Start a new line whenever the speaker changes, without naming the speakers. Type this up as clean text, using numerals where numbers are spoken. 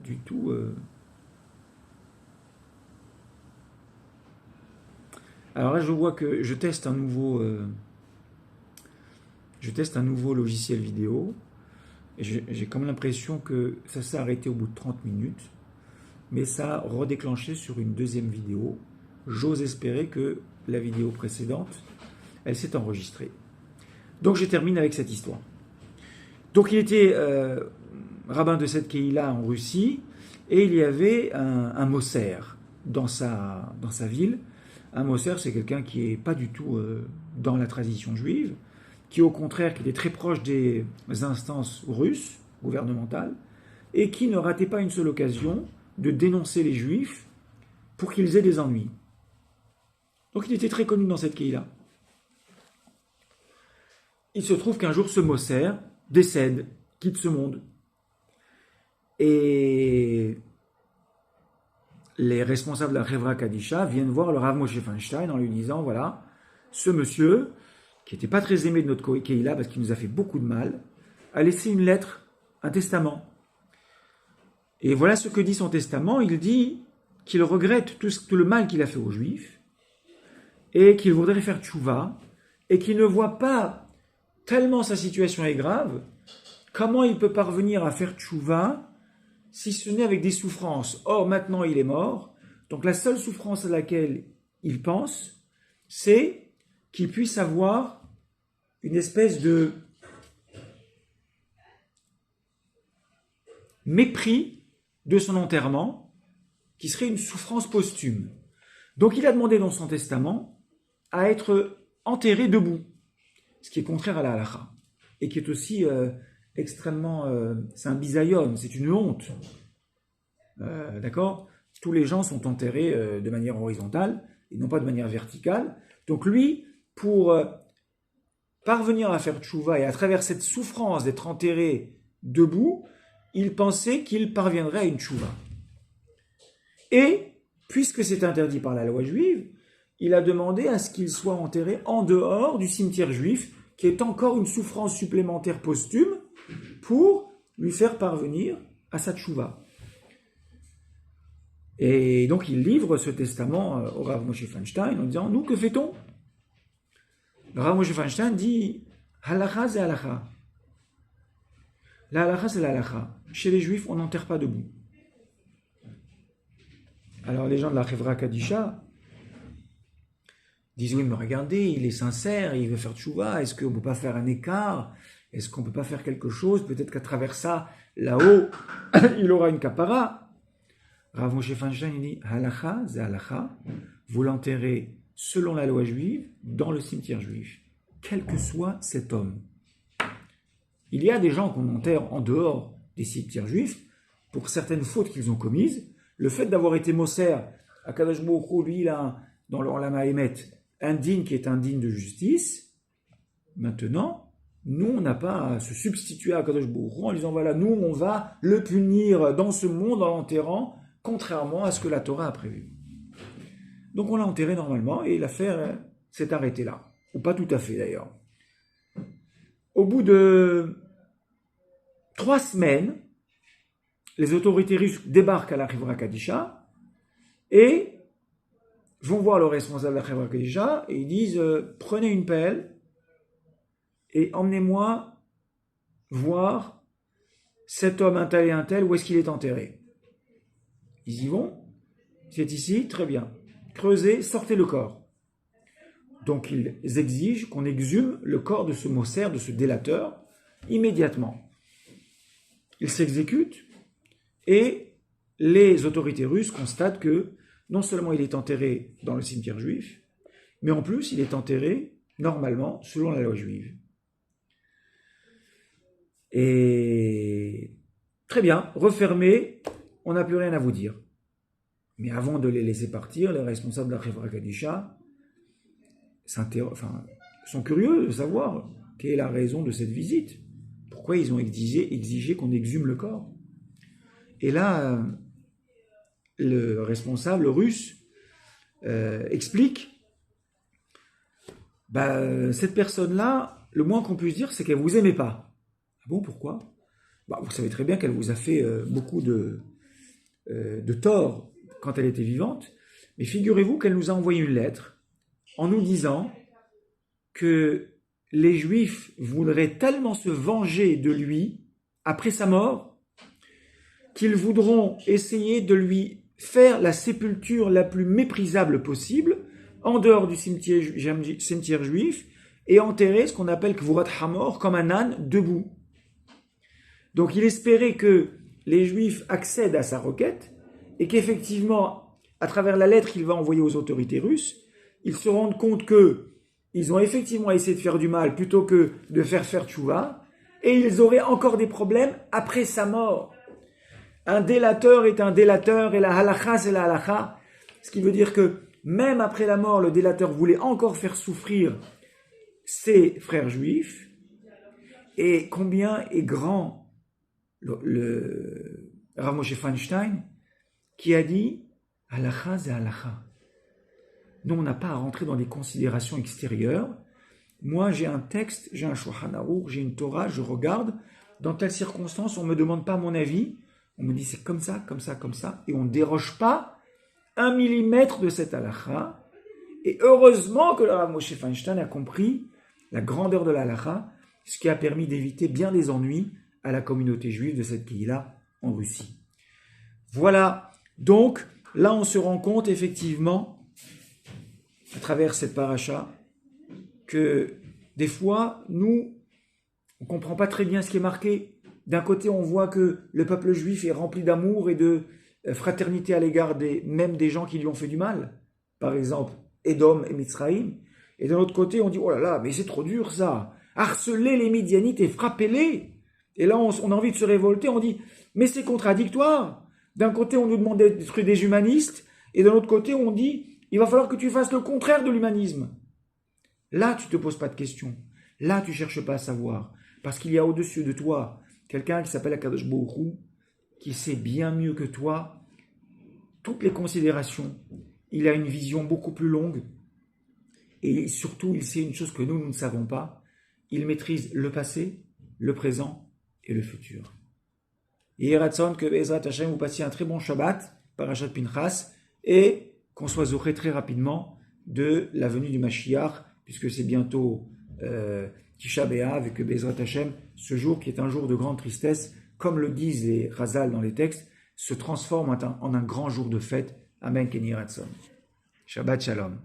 du tout... Alors là, je vois que je teste un nouveau logiciel vidéo. J'ai comme l'impression que ça s'est arrêté au bout de 30 minutes, mais ça a redéclenché sur une deuxième vidéo. J'ose espérer que la vidéo précédente, elle s'est enregistrée. Donc je termine avec cette histoire. Donc il était rabbin de cette Keïla en Russie, et il y avait un Moser dans sa ville. Un Moser, c'est quelqu'un qui n'est pas du tout dans la tradition juive, qui au contraire qui était très proche des instances russes, gouvernementales, et qui ne ratait pas une seule occasion de dénoncer les juifs pour qu'ils aient des ennuis. Donc il était très connu dans cette Keïla. Il se trouve qu'un jour ce Moser décède, quitte ce monde. Et les responsables de la Chevra Kadisha viennent voir le Rav Moshe Feinstein en lui disant, voilà, ce monsieur, qui n'était pas très aimé de notre Keïla parce qu'il nous a fait beaucoup de mal, a laissé une lettre, un testament. Et voilà ce que dit son testament. Il dit qu'il regrette tout le mal qu'il a fait aux Juifs et qu'il voudrait faire tchouva et qu'il ne voit pas, tellement sa situation est grave, comment il peut parvenir à faire tchouva si ce n'est avec des souffrances. Or, maintenant, il est mort. Donc, la seule souffrance à laquelle il pense, c'est qu'il puisse avoir une espèce de mépris de son enterrement, qui serait une souffrance posthume. Donc, il a demandé dans son testament à être enterré debout, ce qui est contraire à la halakha, et qui est aussi extrêmement... c'est un bisayon, c'est une honte. D'accord ? Tous les gens sont enterrés de manière horizontale, et non pas de manière verticale. Donc lui, pour parvenir à faire tchouva, et à travers cette souffrance d'être enterré debout, il pensait qu'il parviendrait à une tchouva. Et, puisque c'est interdit par la loi juive, il a demandé à ce qu'il soit enterré en dehors du cimetière juif, qui est encore une souffrance supplémentaire posthume, pour lui faire parvenir à sa tchouva. Et donc il livre ce testament au Rav Moshe Feinstein en disant, nous, que fait-on ? Le Rav Moshe Feinstein dit, halakha c'est halakha. La halakha c'est la halakha. Chez les juifs, on n'enterre pas debout. Alors les gens de la Chevra Kadisha disent, oui, mais regardez, il est sincère, il veut faire tchouva, est-ce qu'on ne peut pas faire un écart ? Est-ce qu'on ne peut pas faire quelque chose ? Peut-être qu'à travers ça, là-haut, il aura une kapara. Rav Moshe Feinstein, il dit, halakha, c'est halakha, vous l'enterrez selon la loi juive, dans le cimetière juif, quel que soit cet homme. Il y a des gens qu'on enterre en dehors des cimetières juifs, pour certaines fautes qu'ils ont commises. Le fait d'avoir été Moser, Akadosh Baruch Hu, lui, là, dans le Olam HaEmet, indigne qui est indigne de justice, maintenant, nous, on n'a pas à se substituer à Akadosh Baruch Hu en disant, voilà, nous, on va le punir dans ce monde en l'enterrant, contrairement à ce que la Torah a prévu. Donc on l'a enterré normalement et l'affaire s'est arrêtée là. Ou pas tout à fait d'ailleurs. Au bout de 3 semaines, les autorités russes débarquent à la Chevra Kadisha et vont voir le responsable de la Chevra Kadisha et ils disent prenez une pelle et emmenez-moi voir cet homme un tel et un tel, où est-ce qu'il est enterré. Ils y vont, c'est ici, très bien. Creusez, sortez le corps. Donc ils exigent qu'on exhume le corps de ce Moser, de ce délateur, immédiatement. Il s'exécute et les autorités russes constatent que non seulement il est enterré dans le cimetière juif, mais en plus il est enterré normalement selon la loi juive. Et très bien, refermé, on n'a plus rien à vous dire. Mais avant de les laisser partir, les responsables de la Chevra Kadisha sont curieux de savoir quelle est la raison de cette visite. Pourquoi ils ont exigé qu'on exhume le corps. Et là, le responsable russe explique, cette personne-là, le moins qu'on puisse dire, c'est qu'elle ne vous aimait pas. Ah bon, pourquoi ? Vous savez très bien qu'elle vous a fait beaucoup de de tort quand elle était vivante, mais figurez-vous qu'elle nous a envoyé une lettre en nous disant que les Juifs voudraient tellement se venger de lui après sa mort qu'ils voudront essayer de lui faire la sépulture la plus méprisable possible en dehors du cimetière juif et enterrer ce qu'on appelle Kvurat Hamor comme un âne debout. Donc il espérait que les Juifs accèdent à sa requête et qu'effectivement, à travers la lettre qu'il va envoyer aux autorités russes, ils se rendent compte qu'ils ont effectivement essayé de faire du mal plutôt que de faire tchouva, et ils auraient encore des problèmes après sa mort. Un délateur est un délateur et la halakha c'est la halakha, ce qui veut dire que même après la mort, le délateur voulait encore faire souffrir ses frères juifs. Et combien est grand le Rav Moshe Feinstein qui a dit « halakha c'est halakha ». Nous, on n'a pas à rentrer dans des considérations extérieures. Moi, j'ai un texte, j'ai un Shulchan Aruch, j'ai une Torah, je regarde. Dans telle circonstance, on ne me demande pas mon avis. On me dit c'est comme ça, comme ça, comme ça. Et on ne déroge pas 1 millimètre de cette halakha. Et heureusement que le Rav Moshe Feinstein a compris la grandeur de la halakha, ce qui a permis d'éviter bien des ennuis à la communauté juive de cette pays-là en Russie. Voilà. Donc, là, on se rend compte effectivement à travers cette paracha, que des fois, nous, on ne comprend pas très bien ce qui est marqué. D'un côté, on voit que le peuple juif est rempli d'amour et de fraternité à l'égard même des gens qui lui ont fait du mal. Par exemple, Édom et Mitzraïm. Et d'un autre côté, on dit, oh là là, mais c'est trop dur ça. Harceler les Midianites et frapper-les. Et là, on a envie de se révolter, on dit, mais c'est contradictoire. D'un côté, on nous demande d'être des humanistes, et d'un autre côté, on dit, il va falloir que tu fasses le contraire de l'humanisme. Là, tu ne te poses pas de questions. Là, tu ne cherches pas à savoir. Parce qu'il y a au-dessus de toi quelqu'un qui s'appelle Akadosh Baruch Hu, qui sait bien mieux que toi toutes les considérations. Il a une vision beaucoup plus longue. Et surtout, il sait une chose que nous ne savons pas. Il maîtrise le passé, le présent et le futur. Et Ratson, que Bezrat Hashem, vous passiez un très bon Shabbat, Parashat Pinchas, et qu'on soit zoré très rapidement de la venue du Mashiach, puisque c'est bientôt Tisha B'Av, et que Bezrat Hashem, ce jour qui est un jour de grande tristesse, comme le disent les Chazal dans les textes, se transforme en un grand jour de fête. Amen, Kenny Ratson. Shabbat Shalom.